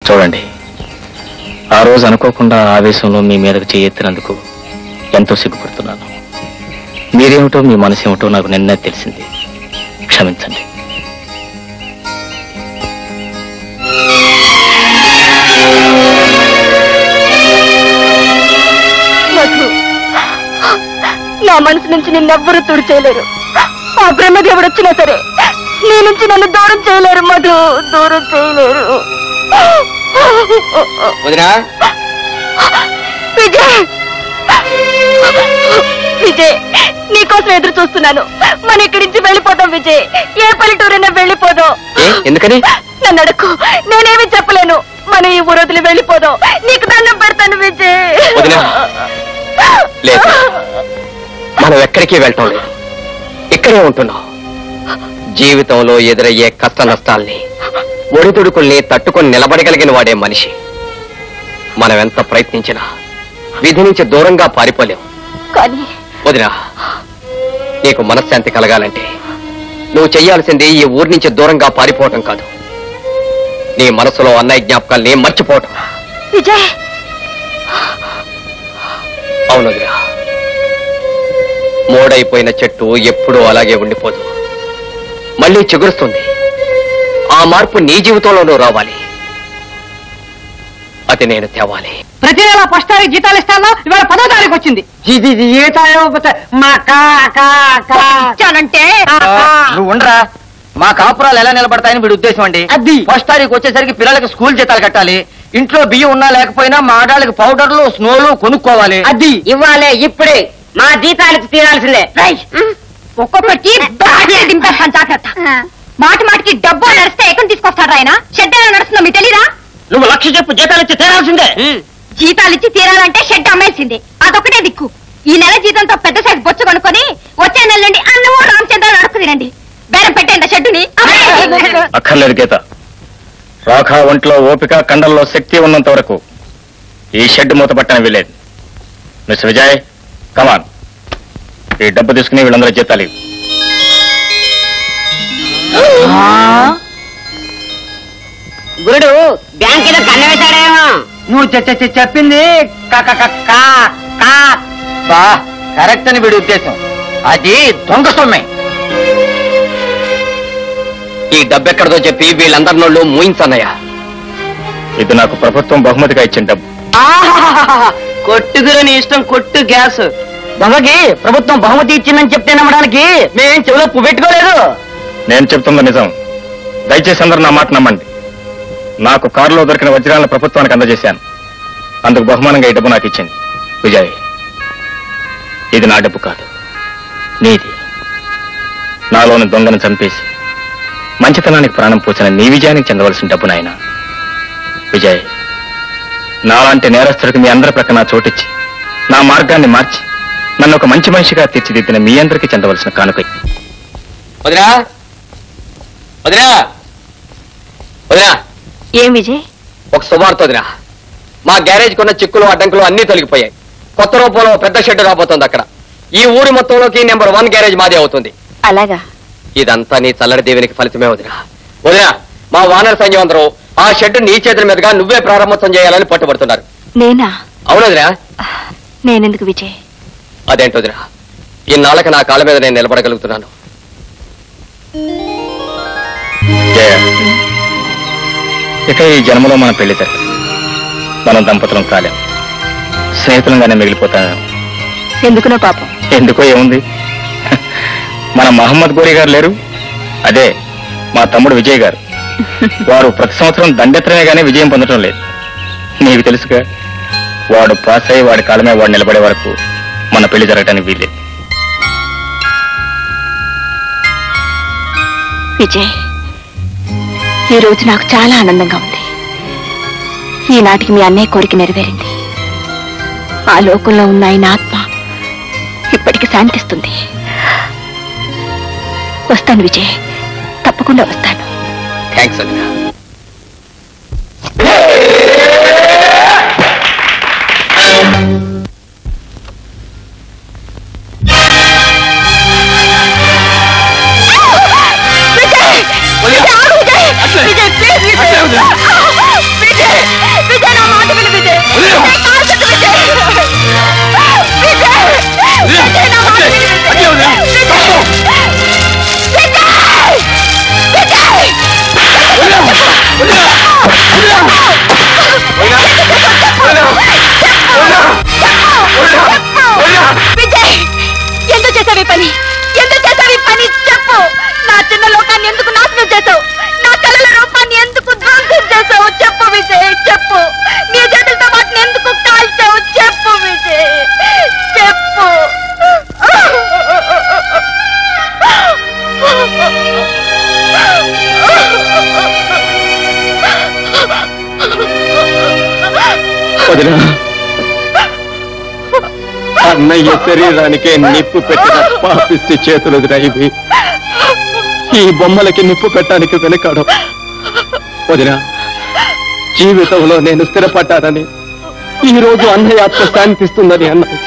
చూడండి, ఆ రోజు అనుకోకుండా ఆవేశంలో మీ మీదకు చేయెత్తినందుకు ఎంతో సిగ్గుపడుతున్నాను. మీరేమిటో మీ మనసు ఏమిటో నాకు నిన్నే తెలిసింది. క్షమించండి. నా మనసు నుంచి నిన్నెవ్వరూ తుడిచేయలేరు. ఆ బ్రహ్మదేవుడు వచ్చినా సరే నీ నుంచి నన్ను దూరం చేయలేరు మధు, దూరం చేయలేరు. విజయ్, విజయ్, నీకోసం ఎదురు చూస్తున్నాను. మన ఇక్కడి నుంచి వెళ్ళిపోదాం విజయ్. ఏ పల్లెటూరైనా వెళ్ళిపోదాం. ఎందుకని? నన్ను అడక్కు, నేనేమి చెప్పలేను. మనం ఈ ఊరు వదిలి వెళ్ళిపోదాం. నీకు దండం పెడతాను విజయ్. మనం ఎక్కడికి వెళ్తాం లేదు, ఇక్కడే ఉంటున్నాం. జీవితంలో ఎదురయ్యే కష్ట నష్టాల్ని, ఒడిదుడుకుల్ని తట్టుకొని నిలబడగలిగిన వాడే మనిషి. మనం ఎంత ప్రయత్నించినా విధి నుంచి దూరంగా పారిపోలేం. కానీ వదినా, నీకు మనశ్శాంతి కలగాలంటే నువ్వు చెయ్యాల్సింది ఈ ఊరి నుంచి దూరంగా పారిపోవటం కాదు, నీ మనసులో అన్నయ్య జ్ఞాపకాల్ని మర్చిపోవటం. విజయ్, అవును వదినా, మోడైపోయిన చెట్టు ఎప్పుడూ అలాగే ఉండిపోదు, మళ్ళీ చిగురుస్తుంది. ఆ మార్పు నీ జీవితంలోనూ రావాలి, అది నేను తేవాలి. ప్రతి నెల ఫస్ట్ తారీఖు జీతాలు ఇస్తాను. ఇవాళ 10వ తారీఖు వచ్చింది. నువ్వు ఉండరా, మా కాపురాలు ఎలా నిలబడతాయని వీడి ఉద్దేశం అండి. అది ఫస్ట్ తారీఖు వచ్చేసరికి పిల్లలకి స్కూల్ జీతాలు కట్టాలి. ఇంట్లో బియ్యం ఉన్నా లేకపోయినా మా ఆడాళ్ళకి పౌడర్లు స్నోలు కొనుక్కోవాలి. అది ఇవ్వాలే, ఇప్పుడే మా జీతాలకు తీరాల్సిందే. ఒక్కొక్కటి దింపేస్తాను జాగ్రత్త. మాటి మాటికి డబ్బు నడిస్తే ఎక్కడ తీసుకొస్తాడు ఆయన? షెడ్ ఎలా నడుస్తుందో మీకు తెలీదా? నువ్వు లక్ష చెప్పు, జీతాలు ఇచ్చి తీరాల్సిందే. జీతాలిచ్చి తీరాలంటే షెడ్ అమ్మేసింది, అదొకటే దిక్కు. ఈ నెల జీతంతో పెద్ద సైజు బొచ్చు కొనుక్కొని వచ్చే నెల నుండి అన్నమో రామచంద్ర నడుకు తినండి. బేరం పెట్టండి షెడ్డుని. అక్కర్లేదు గీత, రాఖా ఒంట్లో ఓపిక కండల్లో శక్తి ఉన్నంత వరకు ఈ షెడ్ మూతపట్టని వీలేదు. మిస్ విజయ్, కమాన్, ఈ డబ్బు తీసుకుని వీళ్ళందరూ జీతాలు. గురుడు బ్యాంక్ ఏదో కన్న వేశాడేమో. నువ్వు చెప్పింది కరెక్ట్ అని వీడి ఉద్దేశం. అది దొంగ సొమ్మే. ఈ డబ్బెక్కడదో చెప్పి వీళ్ళందరి నోళ్ళు మూయించన్నయ్యా. ఇది నాకు ప్రభుత్వం బహుమతిగా ఇచ్చిన డబ్బు. కొట్టుగురు నీ ఇష్టం, కొట్టు గ్యాస్. దొంగకి ప్రభుత్వం బహుమతి ఇచ్చిందని చెప్తే నమ్మడానికి మేమేం చెవిలో పువ్వు పెట్టుకోలేదు. నేను చెప్తున్న నిజం, దయచేసి అందరూ నా మాట నమ్మండి. నాకు కారులో దొరికిన వజ్రాలను ప్రభుత్వానికి అందజేశాను. అందుకు బహుమానంగా ఈ డబ్బు నాకు ఇచ్చింది. విజయ్, ఇది నా డబ్బు కాదు, నీది. నాలోని దొంగను చంపేసి మంచితనానికి ప్రాణం పోసిన నీ విజయానికి చెందవలసిన డబ్బు నాయన. విజయ్, నాలాంటి నేరస్తుడికి మీ అందరి ప్రక్కన చోటిచ్చి నా మార్గాన్ని మార్చి నన్ను ఒక మంచి మనిషిగా తీర్చిదిద్దిన మీ అందరికీ చెందవలసిన కానుక. వదినా, వదినా, వదినా. ఏం విజయ్? ఒక శుభార్త వదినా. మా గ్యారేజ్ కొన్న చిక్కులు అడ్డంకులు అన్నీ తొలగిపోయాయి. కొత్త రూపంలో పెద్ద షెడ్ రాబోతుంది. అక్కడ ఈ ఊరి మొత్తంలోకి నెంబర్ 1 గ్యారేజ్ మాదే అవుతుంది. అలాగా? ఇదంతా నీ చల్లడి దేవునికి ఫలితమే వదినా. వదినా, మా వానర సైన్యం అందరూ ఆ షెడ్ నీ చేతుల మీదుగా నువ్వే ప్రారంభోత్సవం చేయాలని పట్టుబడుతున్నారు. నేనా? అవును వదినా. నేనెందుకు విజయ్? అదేంటి వదినా, ఇన్నాళ్ళకి నా కాళ్ళ మీద నేను నిలబడగలుగుతున్నాను. ఇక ఈ జన్మలో మన పెళ్లి జరగదు. మనం దంపతులం కాలేం, స్నేహితులంగానే మిగిలిపోతాను. ఎందుకునో పాపం. ఎందుకో ఏముంది, మన మహమ్మద్ గోరీ గారు లేరు, అదే మా తమ్ముడు విజయ్ గారు. వారు ప్రతి సంవత్సరం దండెత్తడమే గానీ విజయం పొందడం లేదు. నీకు తెలుసుగా, వాడు పాస్ అయ్యి వాడి కాలమే వాడు నిలబడే వరకు మన పెళ్లి జరగడానికి వీల్లేదు. విజయ్, ఈ రోజు నాకు చాలా ఆనందంగా ఉంది. ఈనాటికి మీ అన్నయ్య కోరిక నెరవేరింది. ఆ లోకంలో ఉన్న ఆయన ఆత్మ ఇప్పటికి శాంతిస్తుంది. వస్తాను విజయ్, తప్పకుండా వస్తాను. థ్యాంక్స్ అన్నా. విజయ్, విజయ్, ప్లీజ్ విజయ్. విజయ్ వదినా, అన్నయ్య శరీరానికే నిప్పు పెట్టిన పాపిస్తే చేతులు ఇవి. ఈ బొమ్మలకి నిప్పు పెట్టడానికి వెనకాడు. వదినా, జీవితంలో నేను స్థిరపడ్డానని, ఈ రోజు అన్నయ్య ఆత్మ శాంతిస్తుందని అన్నాను.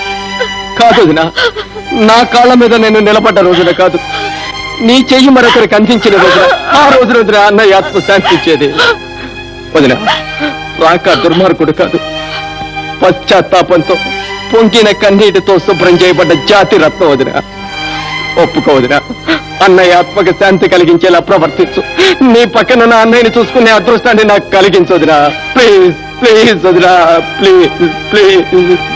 కాదు వదినా, నా కాళ్ళ మీద నేను నిలబడ్డ రోజున కాదు, నీ చెయ్యి మరొకరికి అందించిన రోజున, ఆ రోజున అన్నయ్య ఆత్మ శాంతించేది. వదినా, రాక దుర్మార్గుడు కాదు, పశ్చాత్తాపంతో పొంగిన కన్నీటితో శుభ్రం చేయబడ్డ జాతి రత్నం. వదినా, ఒప్పుకో వదినా, అన్నయ్య ఆత్మకి శాంతి కలిగించేలా ప్రవర్తించు. నీ పక్కన నా అన్నయ్యని చూసుకునే అదృష్టాన్ని నాకు కలిగించు వదినా. ప్లీజ్ ప్లీజ్ వదినా, ప్లీజ్ ప్లీజ్.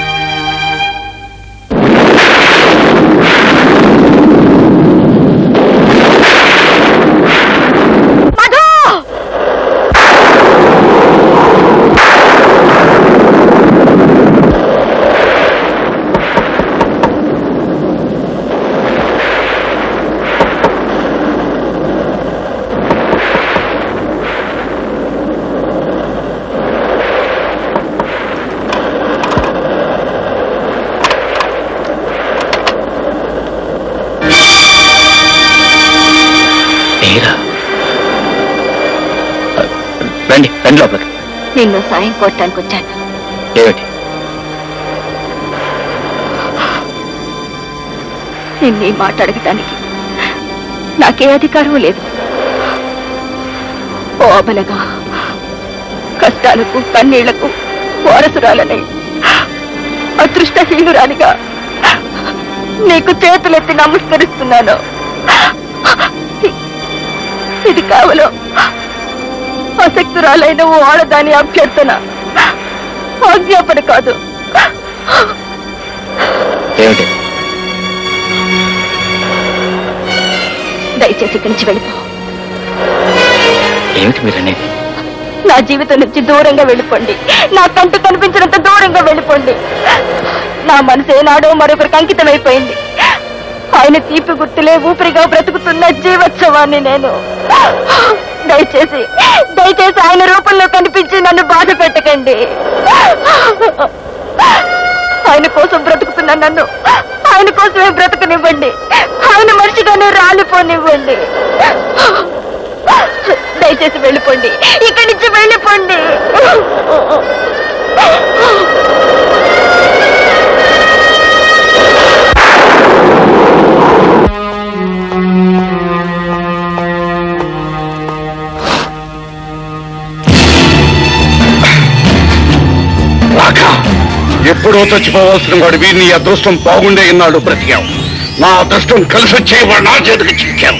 రండి రండి లోపలికి. నిన్ను సాయం కోరటానికి వచ్చాను. ఏమిటి? నిన్ను ఈ మాట అడగటానికి నాకే అధికారం లేదు. ఓ అబలగా, కష్టాలకు కన్నీళ్లకు వారసురాలని, అదృష్టహీనురాలిగా నీకు చేతులెత్తి నమస్కరిస్తున్నాను. ఇది కావలో ఆసక్తురాలైన ఓ ఆడదాని అభ్యర్థన, ఆజ్ఞాపన కాదు. ఏమిటి? దయచేసి ఇక్కడి నుంచి వెళ్ళిపో. ఏమిటి మీరనేది? నా జీవితం నుంచి దూరంగా వెళ్ళిపోండి. నా కంటి కనిపించినంత దూరంగా వెళ్ళిపోండి. నా మనసు ఏనాడో మరొకరికి అంకితమైపోయింది. ఆయన తీపి గుర్తులే ఊపిరిగా బ్రతుకుతున్న జీవోత్సవాన్ని నేను. దయచేసి దయచేసి ఆయన రూపంలో కనిపించి నన్ను బాధ పెట్టకండి. ఆయన కోసం బ్రతుకుతున్న నన్ను ఆయన కోసమే బ్రతకనివ్వండి. ఆయన మనిషిగానే రాలిపోనివ్వండి. దయచేసి వెళ్ళిపోండి, ఇక్కడి నుంచి వెళ్ళిపోండి. ఎప్పుడో చచ్చిపోవాల్సిన వాడివి నీ అదృష్టం బాగుండే ఇన్నాడు బ్రతికావు. నా అదృష్టం కలిసి వచ్చేవాడు నా చేతికి చిక్కావు.